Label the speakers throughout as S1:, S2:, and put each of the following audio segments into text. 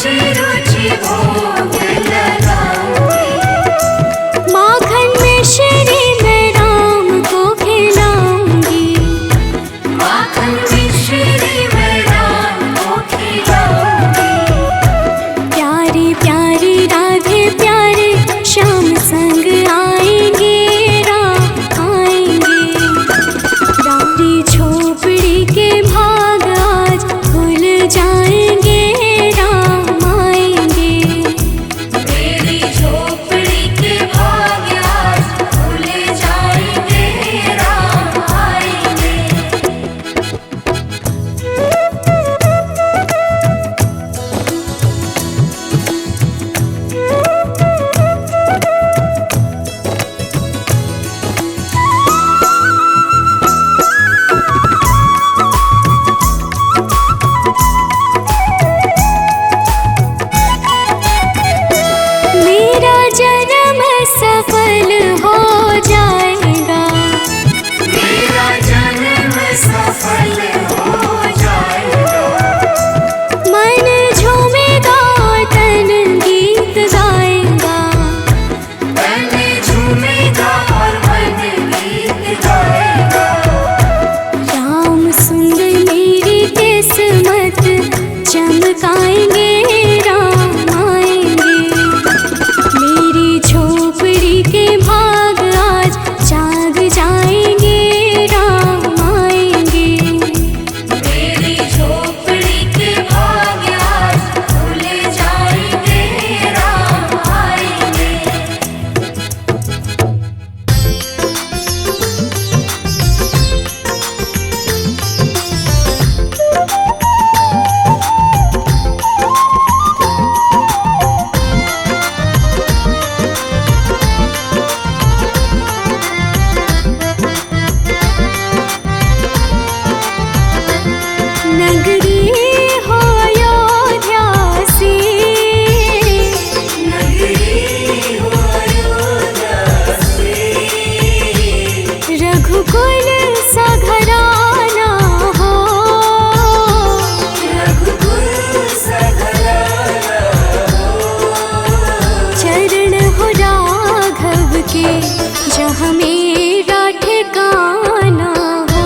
S1: रुचि रुचि भोग लगाऊंगी।
S2: माखन में श्री मैं राम को खिलाऊंगी।
S1: माखन में श्री मैं राम को खिलाऊंगी।
S2: प्यारी प्यारी राधे प्यारे श्याम संग आएंगे, राम आएंगे। रानी झोपड़ी के भाग आज खुल जाएंगे, राम आएंगे।
S1: मेरी झोपड़ी के भाग आज खुल जाएंगे, राम आएंगे।
S2: मेरा जन्म सफल हो जाएगा।
S1: मेरा जन्म सफल हो जाएगा।
S2: मन झूमेगा तन गीत गाएगा।
S1: तन झूमेगा और मन गीत गाएगा।
S2: राम सुंदर मेरी किस्मत चमकाएंगे, राम आएंगे। मेरी झोपड़ी के भाग आज जाग जाएंगे, राम आएंगे।
S1: मेरी झोपड़ी के भाग आज खुल जाएंगे, राम आएंगे।
S2: नगरी हो अयोध्या सी,
S1: नगरी हो अयोध्या से।
S2: रघुकुल सा घराना हो।
S1: रघुकुल सा घराना हो।
S2: चरण हो राघव के जहाँ मेरा ठिकाना हो।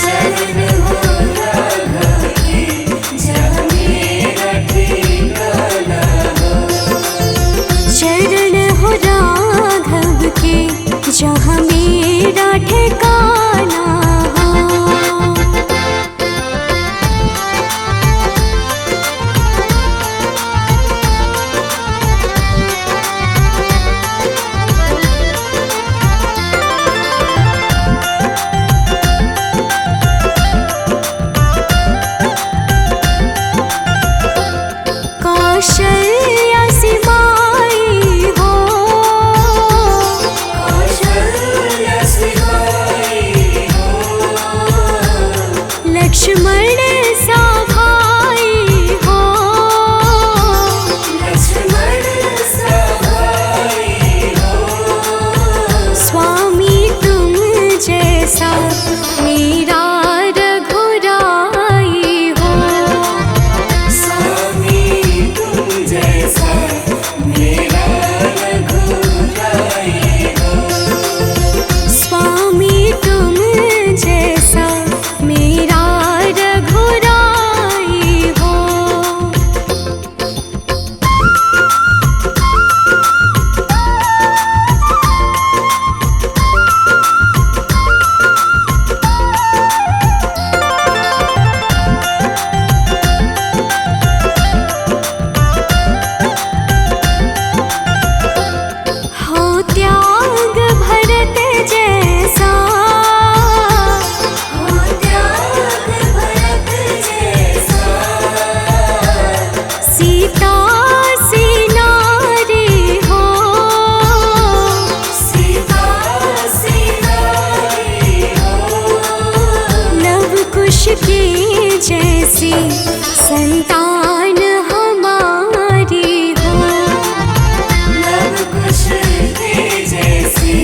S1: चरण हो राघव के जहाँ मेरा ठिकाना हो।
S2: चरण हो राघव के जहाँ मेरा ठिकाना हो। कौशल्या सी माई हो।
S1: कौशल्या से आई हो।
S2: लक्ष्मण सा भाई हो।
S1: लक्ष्मण सा भाई हो।
S2: स्वामी तुम जैसा मेरा रघुराई हो।
S1: स्वामी तुम जैसा मेरा रघुराई हो।
S2: स्वामी तुम जैसा मेरा रघुराई हो। हो त्याग भरत जैसा।
S1: हो त्याग भरत जैसा।
S2: सीता सी नारी हो।
S1: सीता सी नारी हो।
S2: लव कुश की जैसी संतान हमारी हो।
S1: लव कुश के जैसी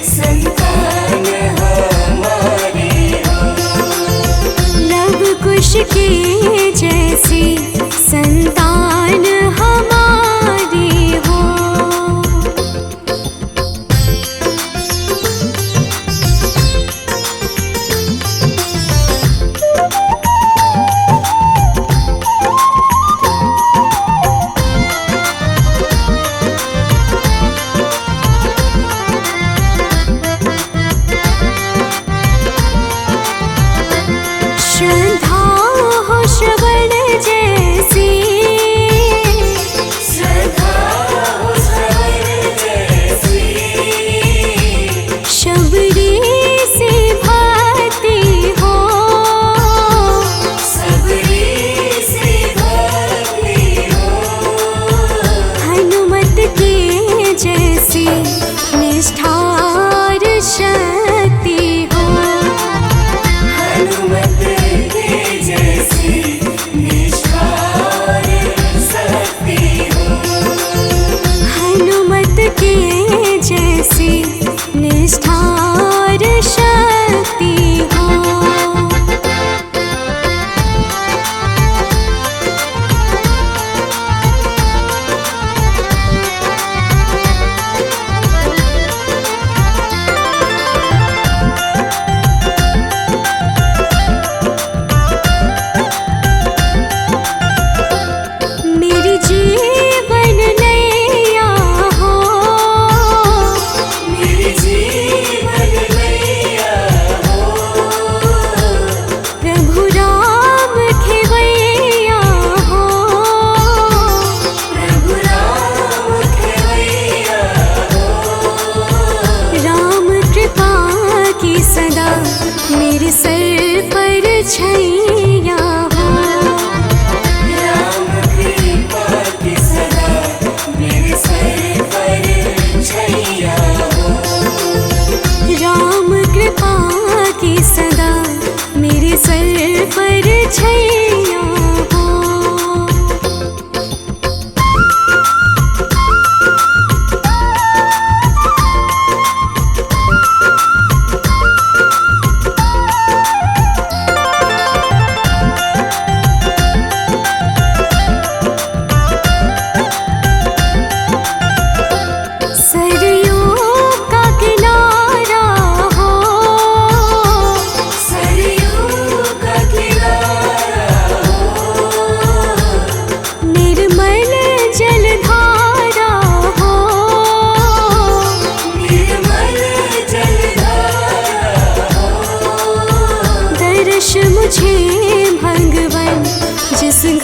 S1: संतान हमारी हो।
S2: लव कुश की जैसी संतान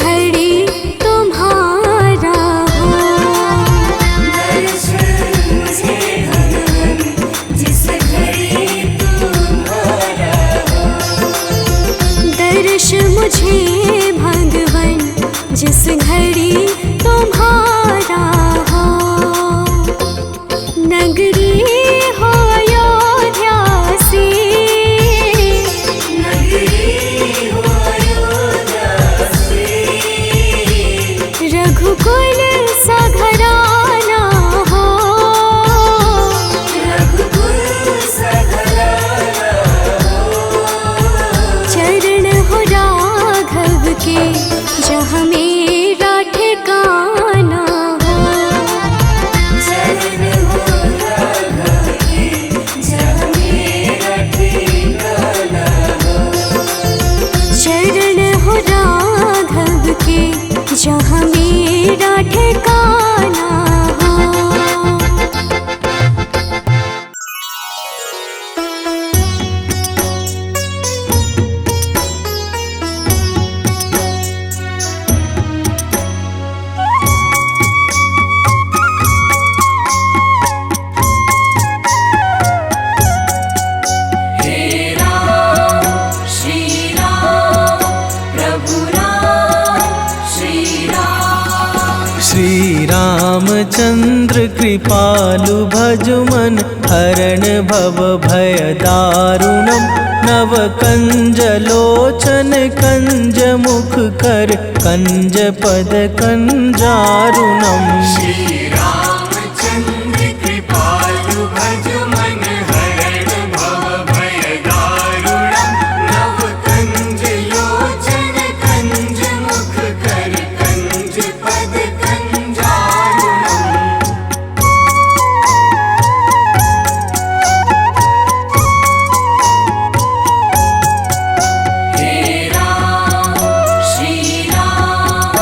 S2: घड़ी तुम्हारा हो।
S1: दर्शन मुझे भगवन जिस घड़ी तुम्हारा हो।
S2: दर्श मुझे भगवन जिस घड़ी तुम्हारा हो। नगरी हो अयोध्या सी,
S1: नगरी हो अयोध्या से।
S2: रघुकुल सा घराना हो।
S1: रघुकुल सा घराना हो।
S2: चरण हो राघव के जहाँ मेरा ठिकाना हो।
S1: चरण हो राघव के जहाँ मेरा ठिकाना हो।
S2: चरण हो राघव के जहाँ मेरा ठिकाना हो।
S1: हे राम श्री राम प्रभु राम श्री राम।
S3: श्री रामचंद्र कृपालु भजमन हरण भव भय दारुणम। नव कंज लोचन कंज मुख कर कंज पद कंजारुणम।
S1: श्री रामचंद्र कृपालु भज मन हरण भव भय दारुणम। नव कंज लोचन कंज मुख कर कंज पद कंजारुणम। हे राम श्री राम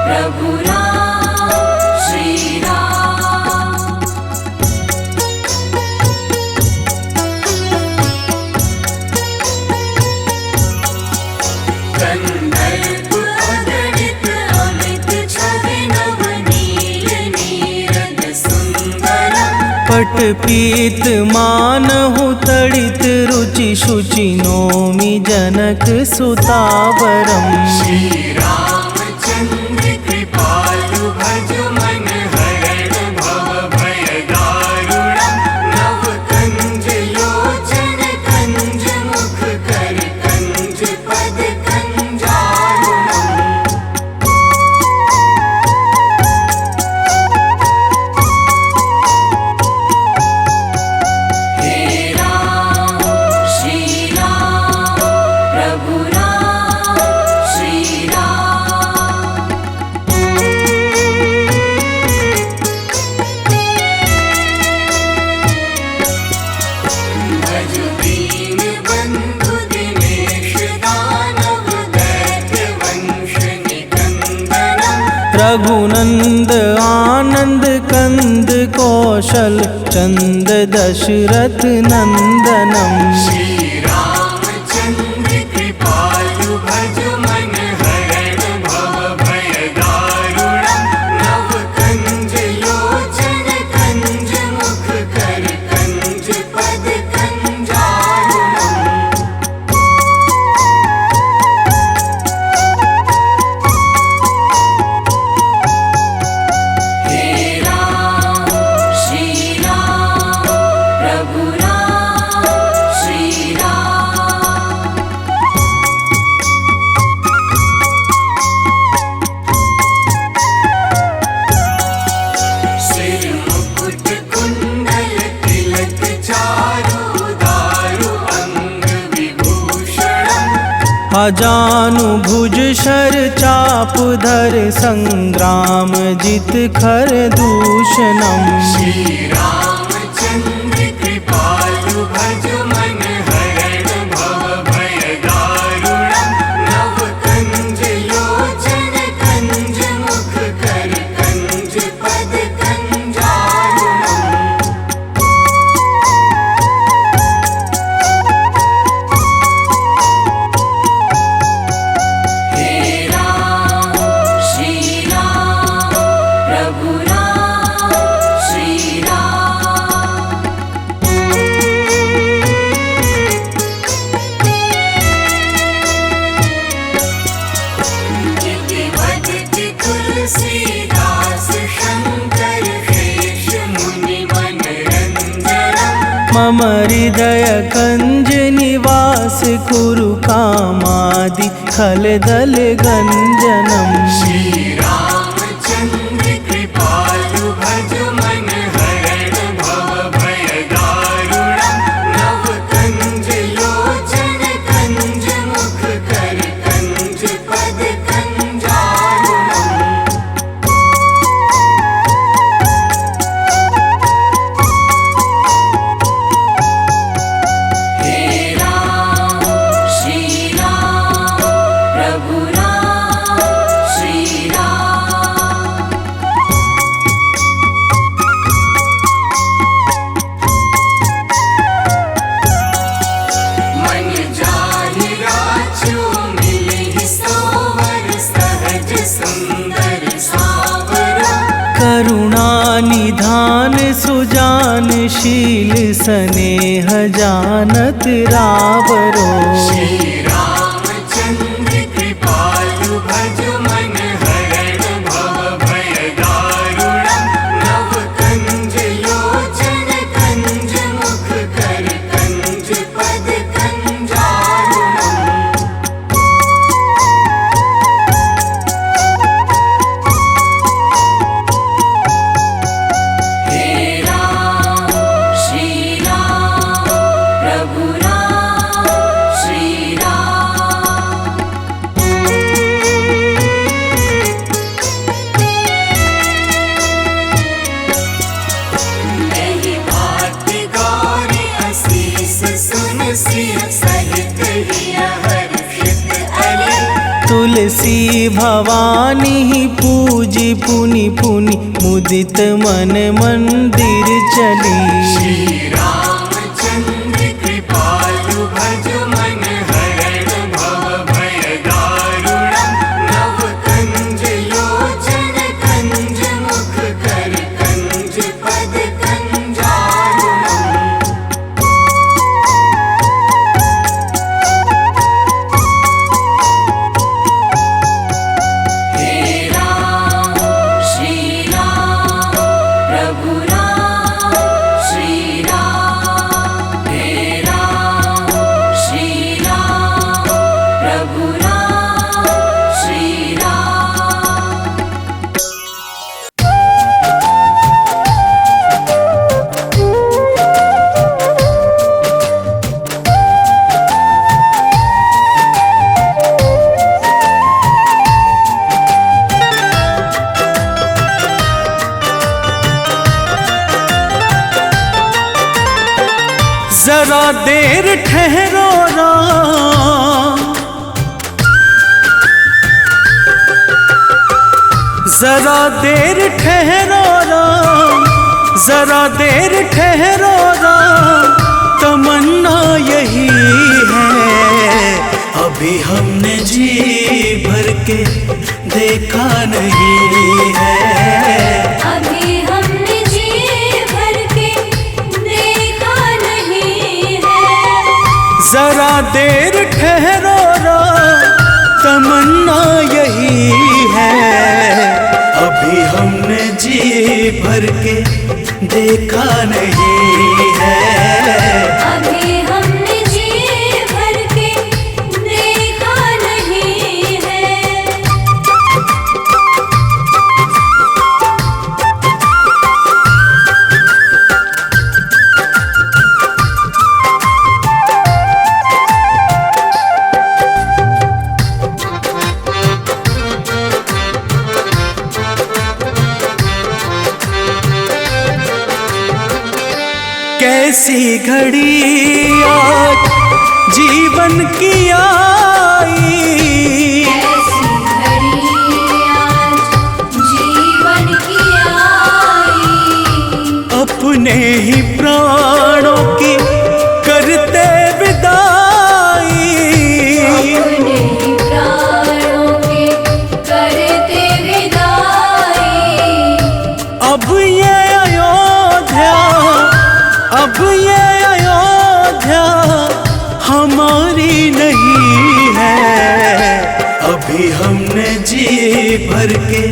S1: प्रभु राम श्री राम। कंदर्प अगणित अमित छवि नवनील नीरद सुंदरम।
S3: पट पीत मानहु तड़ित रुचि शुचि नोमि जनक सुतावरम।
S1: श्री रामचंद्र कृपालु भज मन हरण भव भय दारुणम। नव कंज लोचन कंज मुख कर कंज पद कंजारुणम। हे राम श्री राम प्रभु राम श्री राम। भज दीन बंधु दिनेश दानव दैत्य वंश निकंदनम।
S3: रघुनंद आनंद कंद कौशल चंद दशरथ नंदनम।
S1: श्री रामचंद्र कृपालु भज मन हरण भव भय दारुणम। नव कंज लोचन कंज मुख कर कंज पद कंजारुणम। हे राम श्री राम प्रभु राम श्री राम। सिर मुकुट कुंडल तिलक चारु दारु अंग विभूषणम।
S3: अजानु भुज शर चाप धर संग्राम जित खर दूषणम।
S1: श्री रामचंद्र कृपालु भज मन हरण भव भय दारुणम। नव कंज लोचन कंज मुख कर कंज पद कंजारुणम। हे राम तुलसीदास शंकर शेष मुनि मनरंजनम
S3: मम हृदय कंज निवास कुरु कामादि खलदल गंजनम
S1: श्री रामचंद्र कृपालु भज मन हरण भव भय दारुणम नव कंज लोचन कंज मुख कर कंज पद कंजारुणम हे राम श्री राम प्रभु राम श्री राम मन जाहि राजो मिलहि सोवर सहज सुंदर सावरा
S3: करुणा निधान सुजान शील स्नेह जानत रावरो
S1: श्री रामचंद्र कृपालु भज मन हरण भव भय दारुणम नव कंज लोचन कंज मुख कर कंज पद कंजारुणम हे राम श्री राम प्रभु राम श्री राम नहीं बात गौरी असीस सुन सिय सहित हिय हर्षित अले
S3: तुलसी भवानी पूजी पुनि पुनि मुदित मन मंदिर चली
S1: श्री रामचंद्र कृपालु भज मन हरण भव भय दारुणम नव कंज लोचन कंज मुख कर कंज पद कंजारुणम हे राम श्री राम प्रभु राम श्री राम हे राम श्री राम प्रभु राम श्री राम
S3: जरा देर ठहरो राम जरा देर ठहरो राम जरा देर ठहरो राम तमन्ना यही है अभी हमने जी भर के देखा नहीं है
S2: अभी हमने जी भर के देखा नहीं है
S3: जरा देर ठहरो राम तमन्ना यही है अभी हमने जी भर के देखा नहीं है
S2: अभी हमने जी भर के देखा नहीं है
S3: कैसी घड़ी आज जीवन की आई
S2: ऐसी घड़ी आज जीवन की आई
S3: अपने ही प्राणों की करते विदाई
S2: अपने ही प्राणों के करते विदाई
S3: अब ये अयोध्या अब ये अयोध्या हमारी नहीं है अभी हमने जी भर के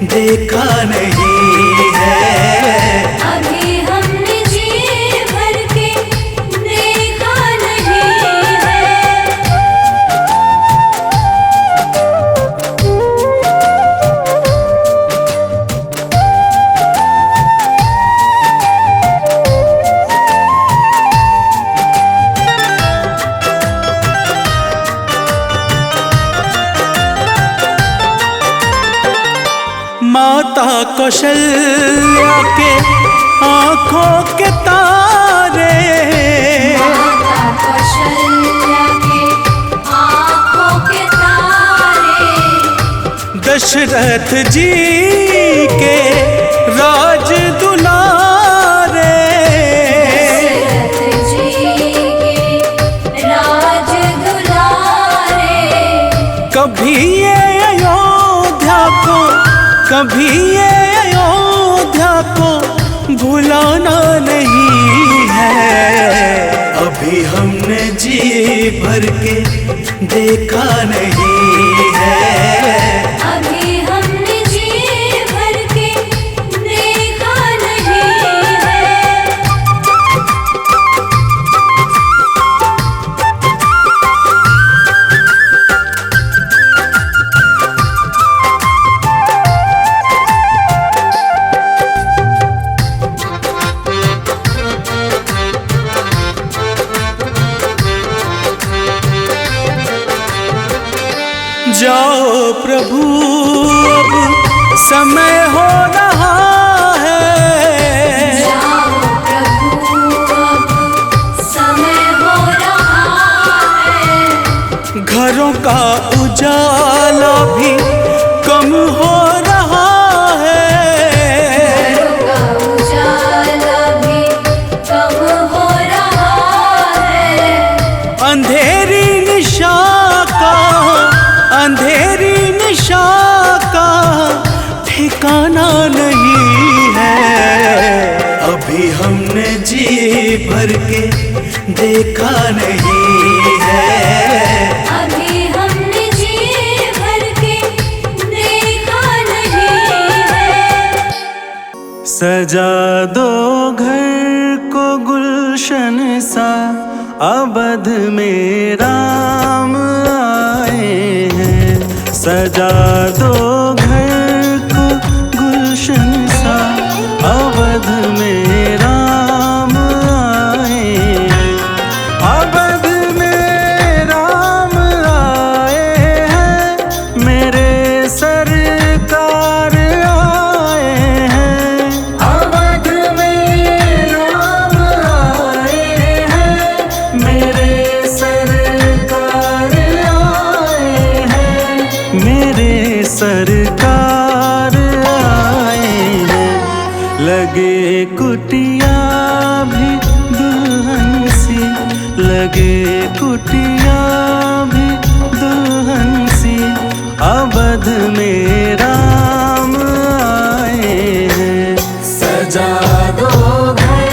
S3: देखा नहीं है।
S2: अभी हमने जी भर के देखा नहीं है।
S3: माता कौशल्या के आंखों के तारे,
S2: माता कौशल्या के आँखों के तारे,
S3: दशरथ जी के राज दुलारे,
S2: दशरथ जी के राज दुलारे,
S3: कभी ये अयोध्या को, कभी ये अयोध्या को भुलाना नहीं है। अभी हमने जी भर के देखा नहीं है।
S2: अभी हमने जी भर के देखा नहीं है।
S3: जाओ प्रभु अब समय हो रहा है।
S2: जाओ प्रभु अब समय हो रहा है।
S3: घरों का उजाला भी कम हो रहा है।
S2: घरों का उजाला भी कम हो रहा है।
S3: अंधेरी निशा का, अंधेरी निशा का ठिकाना नहीं है। अभी हमने जी भर के देखा नहीं है।
S2: अभी हमने जी भर के देखा नहीं है।
S3: सजा दो घर को गुलशन सा, अवध में राम आए हैं। सजा दो घर को गुलशन सा, अवध में राम आए हैं। अवध में राम आए हैं, मेरे सरकार आए हैं। अवध में राम आए हैं, मेरे सरकार आए हैं। मेरे सरकार आए हैं। लगे कुटिया भी दुल्हन सी, लगे कुटिया भी दुल्हन सी, अवध में राम आए हैं। सजा दो घर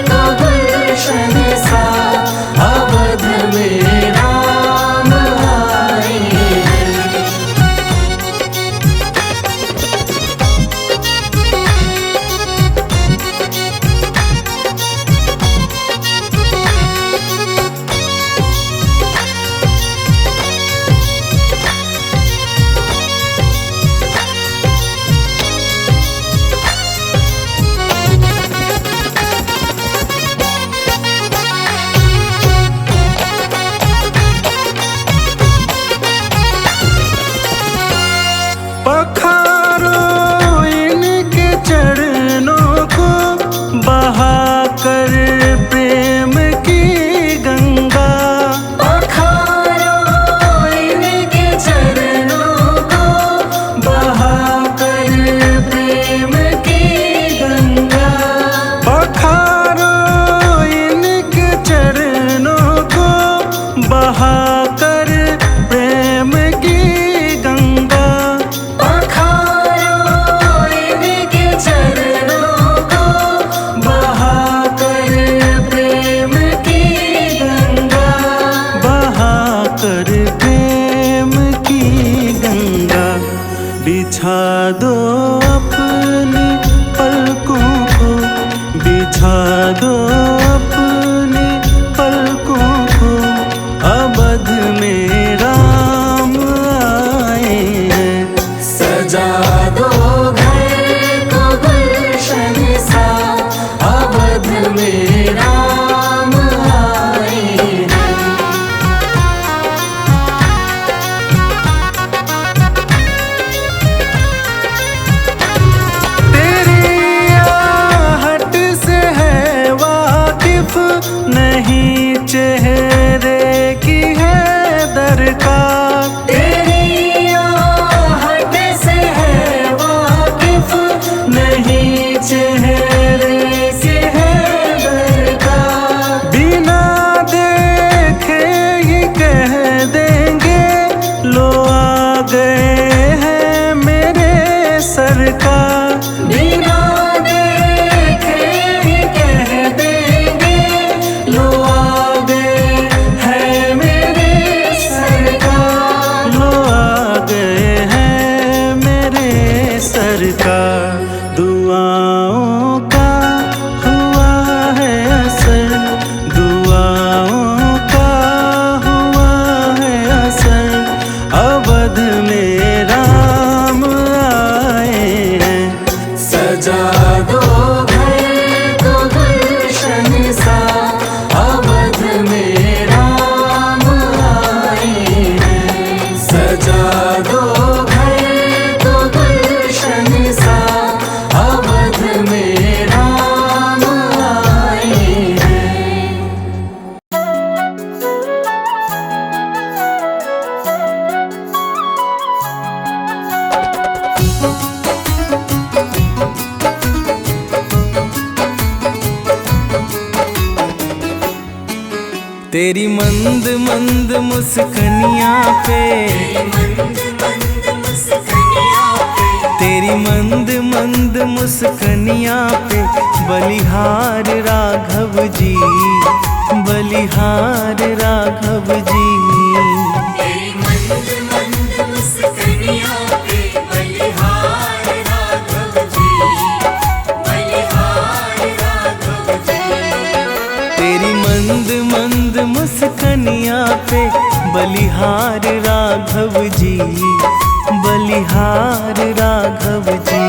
S3: को गुलशन सा, अवध में राम आए हैं। दो अपनी पलकों को, बिछा दो अपनी पलकों को, अवध में राम आए हैं।
S1: सजा दो घर को गुलशन सा, अवध में राम आए हैं।
S3: तेरी आहट से है वाकिफ नहीं चेहरे की है दरकार।
S1: तेरी आहट से है वाकिफ नहीं चेहरे से है दरकार।
S3: बिना देखे ही कह देंगे लो आ गए हैं मेरे सरकार।
S1: बिना देखे ही कह देंगे लो आ गए हैं मेरे सरकार।
S3: लो आ गए हैं मेरे सरकार। दुआओं का हुआ है असर, दुआओं का हुआ है असर, अवध में राम आए हैं।
S1: सजा दो घर को गुलशन सा, अवध में राम आए हैं। सजा दो घर को गुलशन सा, अवध में राम आए हैं।
S3: तेरी मंद मंद मुस्कनियाँ पे, तेरी मंद मंद मुस्कनियाँ पे, बलिहार राघव जी, बलिहार राघव जी।
S1: तेरी मंद मंद मुस्कनियाँ पे, बलिहार राघव जी, बलिहार राघव जी।
S3: तेरी मंद मंद मुस्कनियाँ पे, बलिहार राघव जी, बलिहार राघव जी।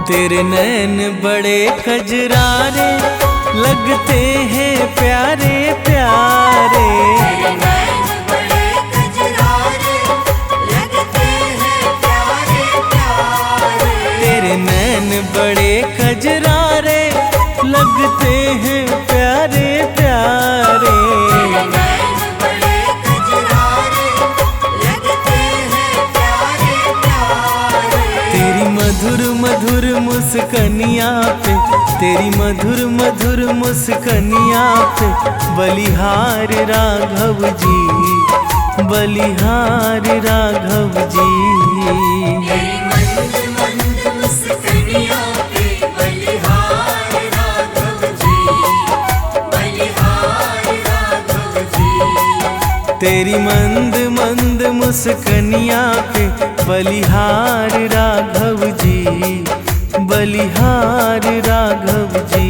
S3: तेरे नैन बड़े कजरारे लगते हैं प्यारे प्यारे।
S1: तेरे नैन बड़े कजरारे लगते हैं प्यारे प्यारे।
S3: तेरे नैन बड़े कजरारे लगते हैं प्यारे प्यारे।
S1: तेरे नैन बड़े कजरारे लगते हैं प्यारे प्यारे।
S3: तेरी मधुर मधुर मुस्कनियाँ पे, तेरी मधुर मधुर मुस्कनियाँ पे, बलिहार राघव जी, बलिहार राघव जी।
S1: तेरी मंद मंद मुस्कनियाँ पे, बलिहार राघव जी, बलिहार राघव जी।
S3: तेरी मंद मंद मुस्कनियाँ पे, बलिहार राघव जी, बलिहार राघव जी।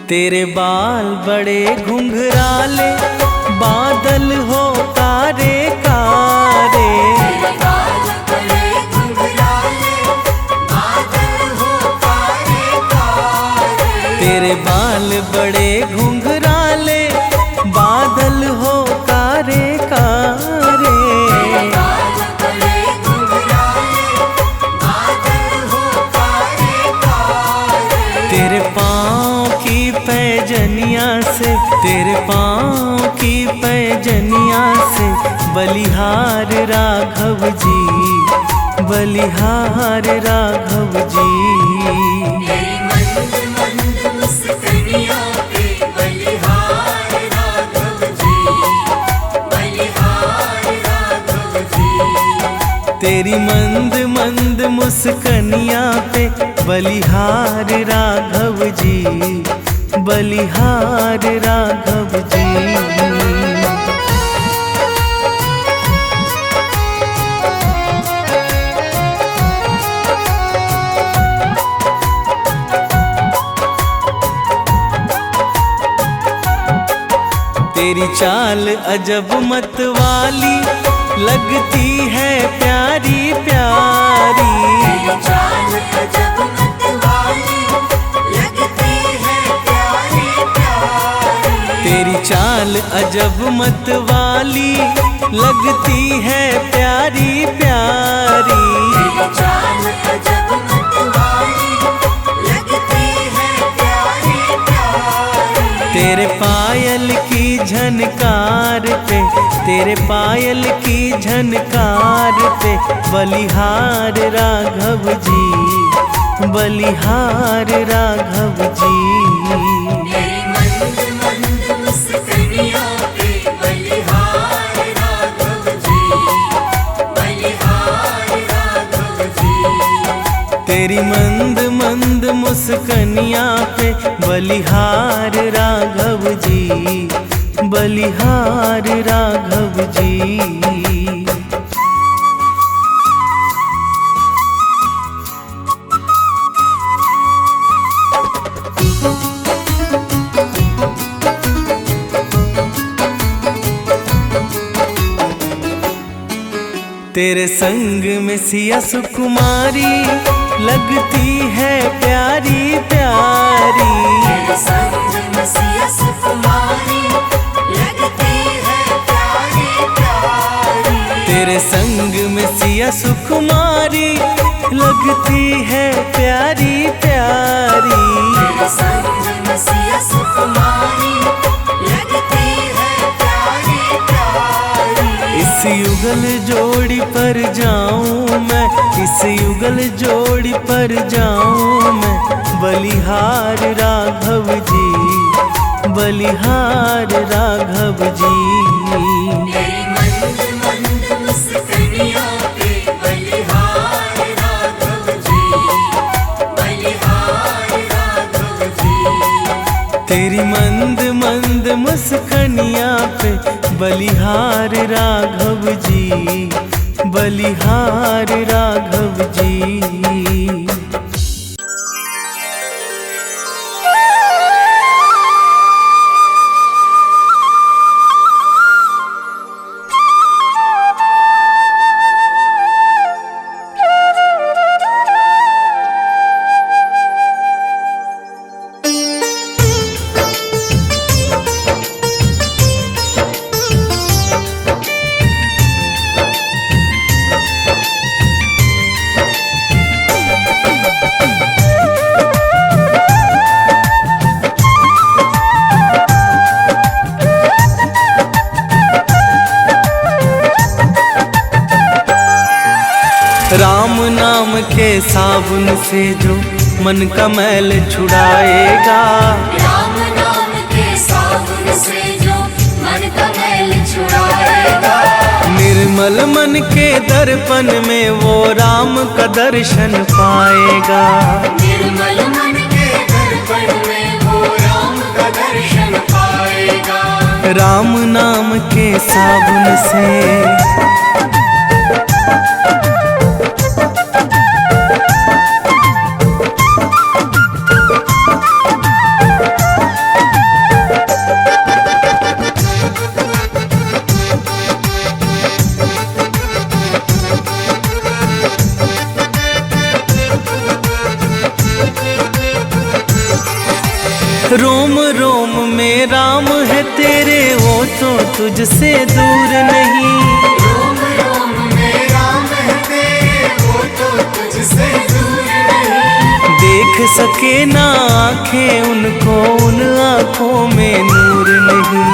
S3: तेरे बाल बड़े घुंघराले, बादल हो कारे कारे।
S1: तेरे बाल बड़े घुंघराले, बादल हो कारे कारे।
S3: तेरे बाल बड़े घुंघराले, बादल हो कारे कारे।
S1: तेरे बाल बड़े घुंघराले, बादल हो कारे कारे।
S3: तेरे पाँव की पैजनिया से, तेरे पाँव की पैजनिया से, बलिहार राघव जी, बलिहार राघव जी।
S1: तेरी मंद मंद मुस्कानियों पे बलिहार राघव जी, बलिहार राघव जी।
S3: तेरी मंद मंद मुस्कनिया पे बलिहार राघव जी, बलिहार राघव जी। तेरी चाल अजब मत वाली लगती है प्यारी प्यारी।
S1: तेरी चाल अजब मत वाली लगती है प्यारी प्यारी।
S3: तेरी चाल अजब मत वाली लगती है प्यारी प्यारी।
S1: तेरी चाल अजब मत वाली लगती है प्यारी प्यारी।
S3: तेरे पायल की झनकार पे, तेरे पायल की झनकार पे बलिहार राघव जी, बलिहार राघव जी।
S1: तेरी मंद मंद मुस्कानियों पे बलिहार राघव जी, बलिहार राघव जी।
S3: तेरी मंद मंद मुस्कनिया पे बलिहार राघव जी, बलिहार राघव जी। तेरे संग में सिया सुकुमारी लगती है प्यारी प्यारी।
S1: तेरे संग में सिया सुकुमारी लगती है प्यारी प्यारी।
S3: तेरे संग में सिया सुकुमारी लगती है प्यारी प्यारी।
S1: तेरे संग में सिया सुकुमारी लगती है प्यारी प्यारी।
S3: इस युगल जोड़ी पर जाऊं मैं, इस युगल जोड़ी पर जाऊं मैं, बलिहार राघव जी, बलिहार राघव जी।
S1: तेरी मंद मंद मुस्कानियों पे बलिहार राघव जी, बलिहार राघव जी।
S3: तेरी मंद मंद मुस्कनिया पे बलिहार राघव जी, बलिहार राघव जी। राम नाम के साबुन से जो मन का मैल छुड़ाएगा,
S1: राम नाम के साबुन से जो मन का मैल छुड़ाएगा।
S3: निर्मल मन के दर्पण में वो राम का दर्शन पाएगा।
S1: निर्मल मन के दर्पण में वो राम का दर्शन पाएगा।
S3: राम नाम के साबुन से रोम रोम में राम है तेरे, वो तो तुझसे दूर नहीं।
S1: रोम रोम में राम है तेरे, वो तो तुझसे दूर नहीं।
S3: देख सके ना आँखें उनको, उन आँखों में नूर नहीं।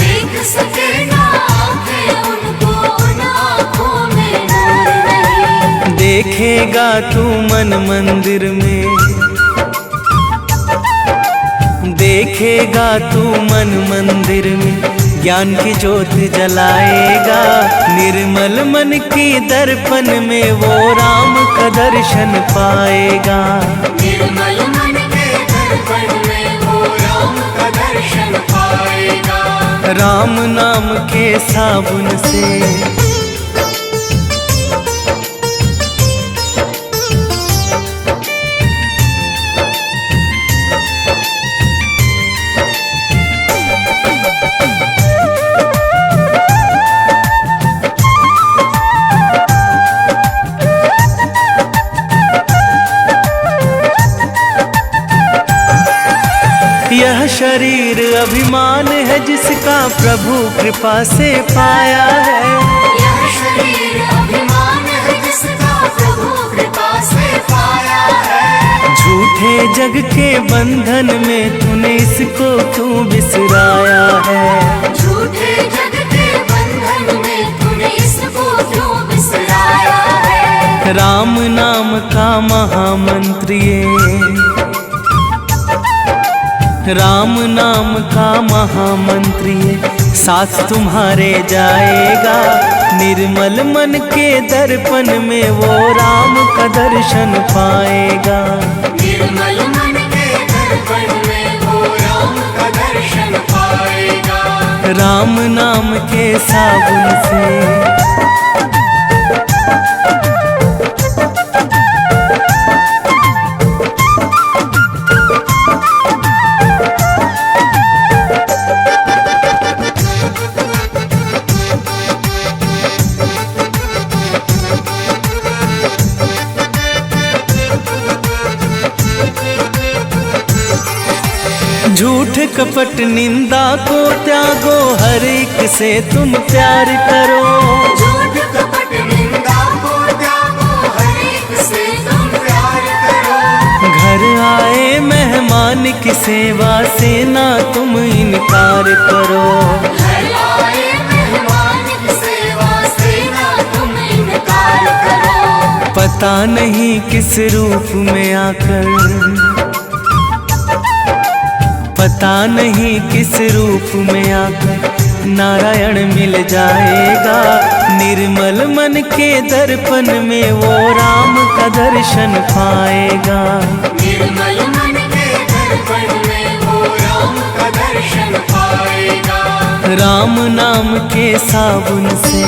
S1: देख सके ना आँखें उनको, उन आँखों में नूर नहीं।
S3: देखेगा तू मन मंदिर में, देखेगा तू मन मंदिर में, ज्ञान की ज्योत जलाएगा। निर्मल मन के दर्पण में वो राम का दर्शन पाएगा।
S1: निर्मल मन के दर्पण में वो राम का दर्शन पाएगा।
S3: राम नाम के साबुन से यह शरीर अभिमान है जिसका प्रभु कृपा से पाया है।
S1: यह शरीर अभिमान है जिसका प्रभु कृपा से पाया है।
S3: झूठे जग के बंधन में तूने इसको क्यों बिसराया है।
S1: झूठे जग के बंधन में तूने इसको क्यों बिसराया है।
S3: राम नाम का महामंत्र ये, राम नाम का महामंत्र ये साथ तुम्हारे जाएगा। निर्मल मन के दर्पण में वो राम का दर्शन पाएगा।
S1: निर्मल मन के दर्पण में वो राम का दर्शन पाएगा।
S3: राम नाम के साबुन से झूठ कपट निंदा को त्यागो, हर एक से तुम प्यार करो।
S1: झूठ कपट निंदा को त्यागो, हर एक से तुम प्यार करो।
S3: घर आए मेहमान की सेवा से ना तुम इनकार करो।
S1: घर आए मेहमान की सेवा से ना तुम इनकार करो।
S3: पता नहीं किस रूप में आकर, पता नहीं किस रूप में आकर नारायण मिल जाएगा। निर्मल मन के दर्पण में वो राम का दर्शन पाएगा।
S1: निर्मल मन के दर्पण में वो राम का दर्शन पाएगा।
S3: राम नाम के साबुन से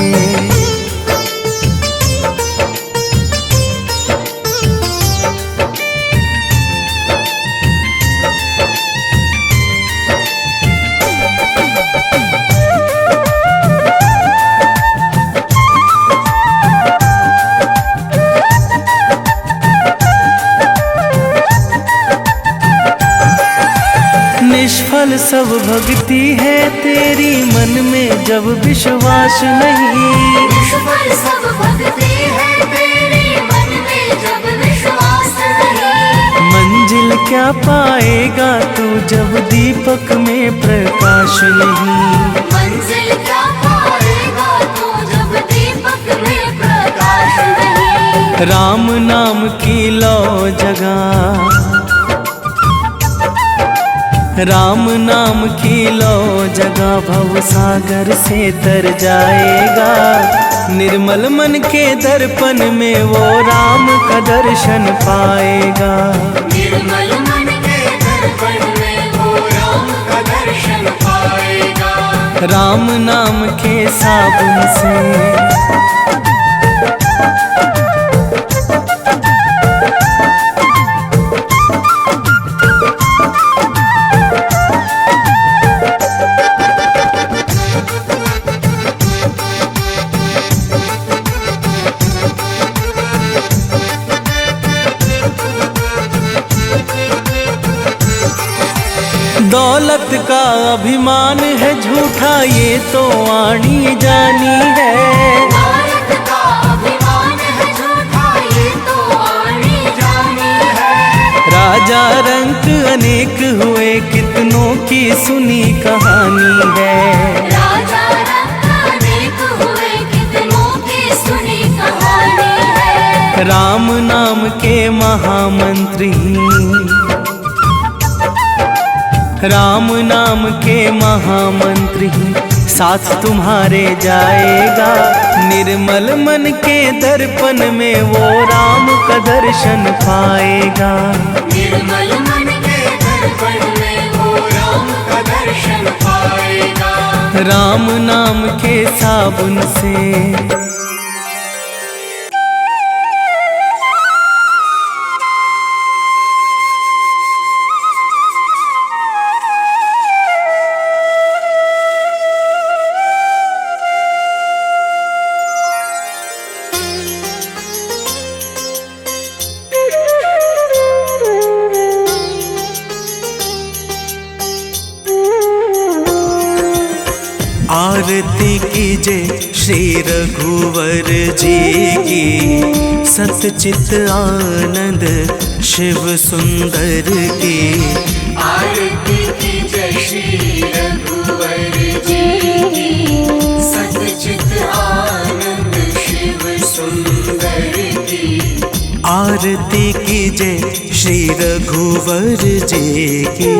S3: निष्फल सब भक्ति है तेरी, मन में जब विश्वास नहीं।
S1: निष्फल सब भक्ति है तेरी, मन में जब विश्वास नहीं।
S3: मंजिल क्या पाएगा तू जब दीपक में प्रकाश नहीं।
S1: मंजिल क्या पाएगा तू जब दीपक में प्रकाश नहीं।
S3: राम नाम की लो जगा, राम नाम की लो जगा भव सागर से तर जाएगा। निर्मल मन के दर्पण में वो राम का दर्शन पाएगा।
S1: निर्मल मन के दर्पण में वो राम का दर्शन पाएगा।
S3: राम नाम के साबुन से दौलत का अभिमान है झूठा ये तो आनी जानी है।
S1: दौलत का अभिमान है झूठा ये तो आनी जानी है।
S3: राजा रंक अनेक हुए कितनों की सुनी कहानी है।
S1: राजा रंक अनेक हुए कितनों की सुनी कहानी है।
S3: राम नाम के महामंत्री, राम नाम के महामंत्री साथ तुम्हारे जाएगा। निर्मल मन के दर्पण में वो राम का दर्शन पाएगा।
S1: निर्मल मन के दर्पण में वो राम का दर्शन पाएगा।
S3: राम नाम के साबुन से आरती कीजिए श्री रघुवर जी की, सतचित आनंद शिव सुंदर की।
S1: आरती कीजिए श्री रघुवर जी की, सतचित आनंद शिव सुंदर की।
S3: आरती कीजिए श्री रघुवर जी की।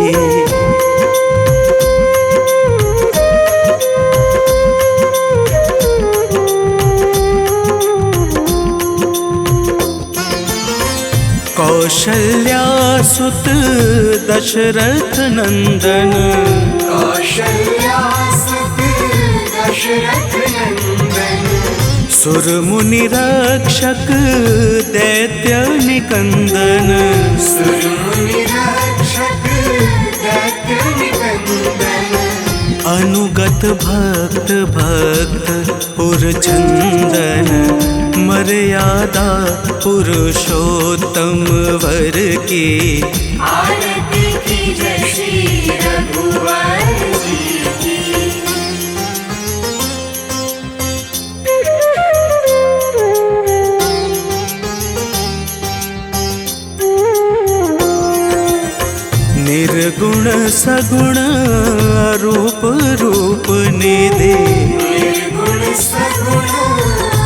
S3: कौशल्या सुत दशरथ नंदन,
S1: कौशल्या सुत दशरथ नंदन।
S3: सुर मुनि रक्षक दैत्य निकंदन,
S1: सुर मुनि रक्षक दैत्य निकंदन।
S3: अनुगत भक्त भक्त पुरचंदन, मर्यादा पुरुषोत्तम वर की।
S1: आरती कीजिए श्री रघुवर जी की। निर्गुण सगुण रूप रूप निधि, निर्गुण सगुण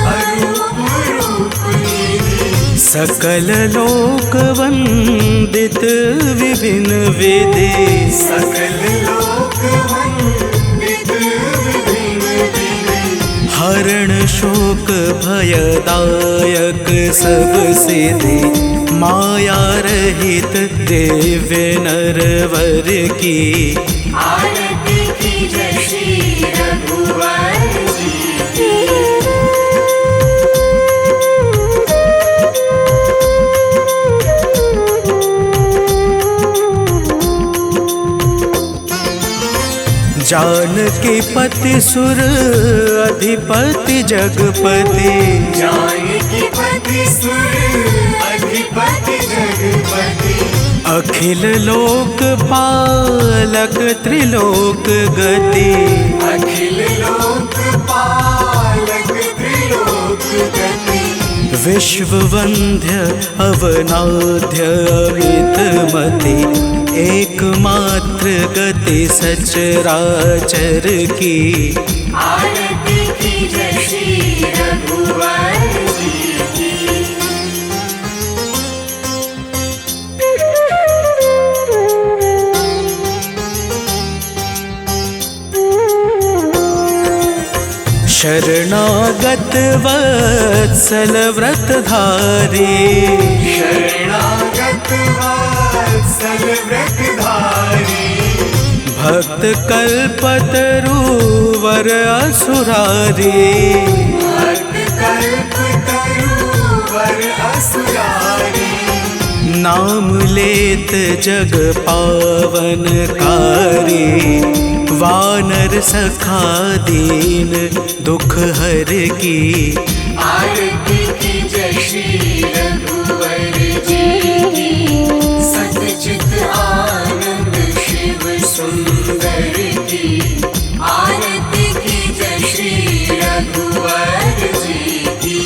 S1: अरूप रूप निधि।
S3: सकल लोक वंदित विभिन्न विधि।
S1: सकल लोक वंदित विभिन्न विधि।
S3: हरण शोक भयदायक सब सिद्धि, माया रहित दिव्य नरवर की।
S1: आरती कीजिए श्री रघुवर जी की। जानकी पति सुर अधिपति जगपति, जानकी पति सुर अधिपति जगपति।
S3: अखिल लोक पालक त्रिलोक गति,
S1: अखिल लोक पालक त्रिलोक गति।
S3: विश्व वंद्य अवनाद्य अमित मति, एकमात्र गति सचराचर की।
S1: आरती कीजिए श्री रघुवर जी की। शरणागत वत्सल व्रतधारी, शरणागत वत्सल व्रतधारी।
S3: भक्त कल्पतरुवर असुरारी,
S1: भक्त कल्पतरुवर असुरारी।
S3: नाम लेत जग पावनकारी, वानर सखा दीन दुख हर की।
S1: आरती कीजिए श्री रघुवर जी की, सतचित आनंद शिव सुंदर की। आरती कीजिए श्री रघुवर जी की।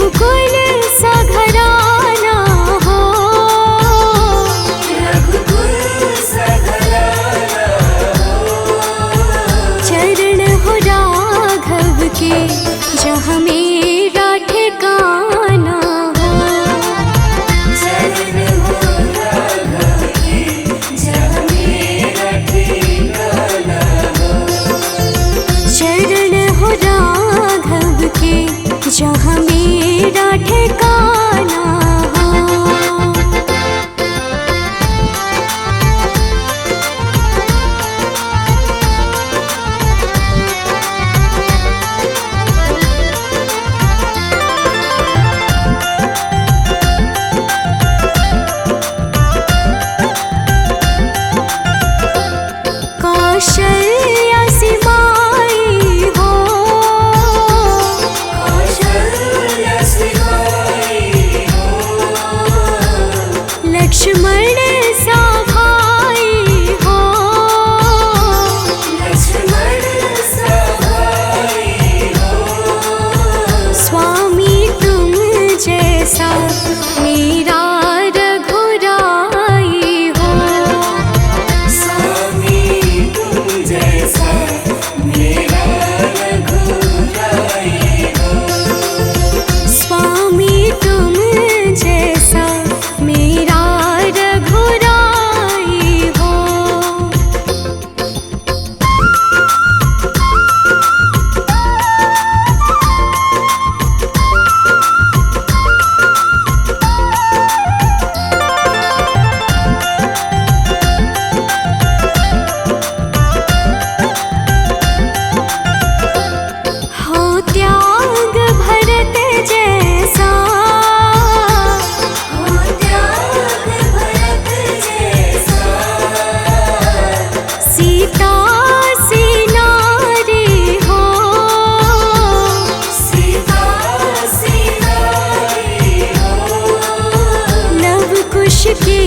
S2: रघुकुल सा घराना हो,
S1: रघुकुल सा घराना हो।
S2: चरण हो राघव के जहाँ मेरा ठिकाना हो,
S1: चरण हो राघव के जहाँ मेरा ठिकाना हो।
S2: चरण हो राघव के जहाँ मेरा ठिकाना हो। कौशल्या सी माई हो,
S1: कौशल्या सी माई हो।
S2: लक्ष्मण सा भाई हो,
S1: लक्ष्मण सा भाई हो।
S2: स्वामी तुम जैसा मेरा रघुराई हो,
S1: स्वामी तुम जैसा मेरा रघुराई हो।
S2: स्वामी तुम जैसा मेरा रघुराई हो। हो त्याग भरत जैसा,
S1: हो त्याग भरत जैसा।
S2: सीता सी नारी हो,
S1: सीता सी नारी हो।
S2: लव कुश की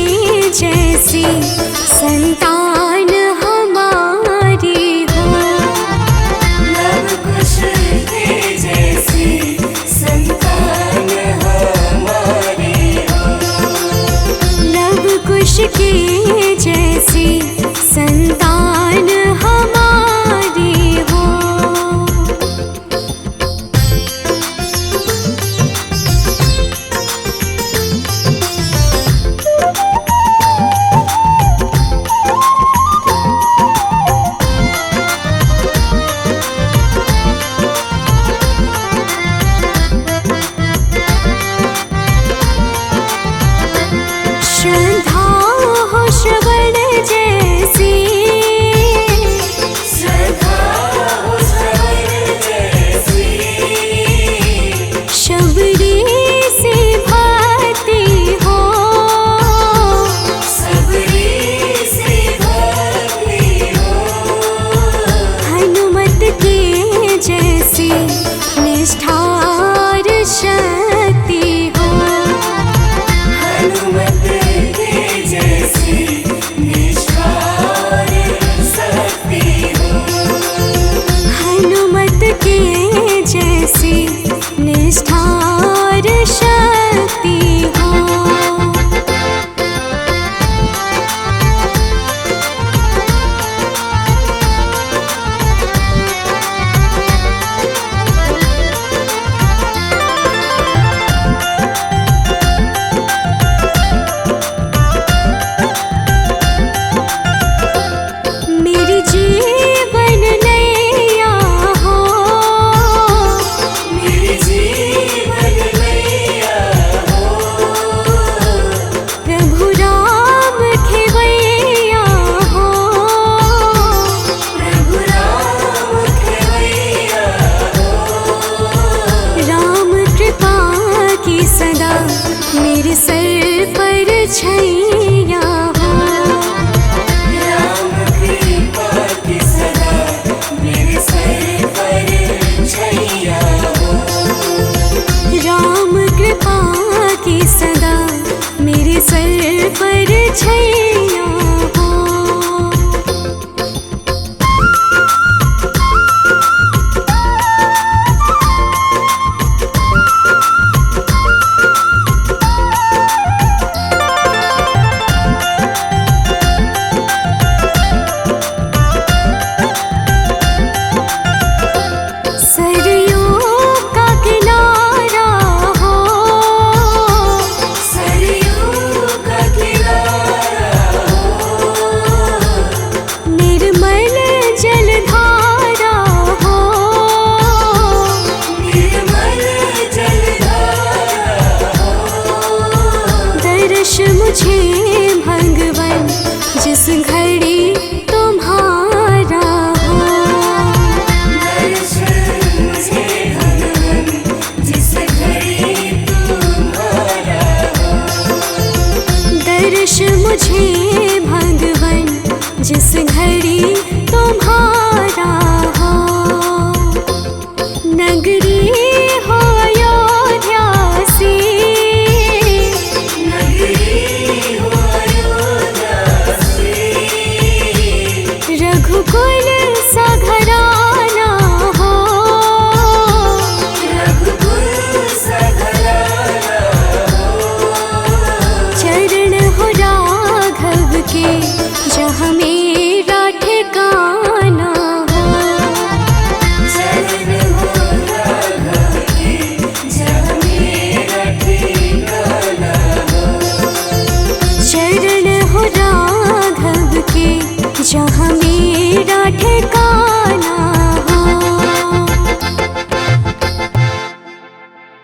S2: जैसी संतान हमारी हो,
S1: लव कुश के जैसी संतान हमारी हो।
S2: लव कुश की जैसी संतान हमारी हो। श्रद्धा हो श्रवण जैसी,
S1: श्रद्धा हो श्रवण जैसी।
S2: शबरी से भक्ति हो,
S1: सबरी से भक्ति हो।
S2: हनुमत के जैसी निष्ठार शक्ति हो,
S1: हनुमत के जैसी निष्ठार शक्ति हो।
S2: हनुमत के जैसी निष्ठार शक्ति हो। मेरी जीवन नैया हो,
S1: मेरी जीवन नैया हो।
S2: प्रभु राम खेवैया हो,
S1: प्रभु राम खेवैया हो।
S2: राम कृपा की सदा मेरे सर पर छैया हो,
S1: राम कृपा की सदा मेरे सर पर छैया हो।
S2: राम कृपा की सदा मेरे सर पर छैया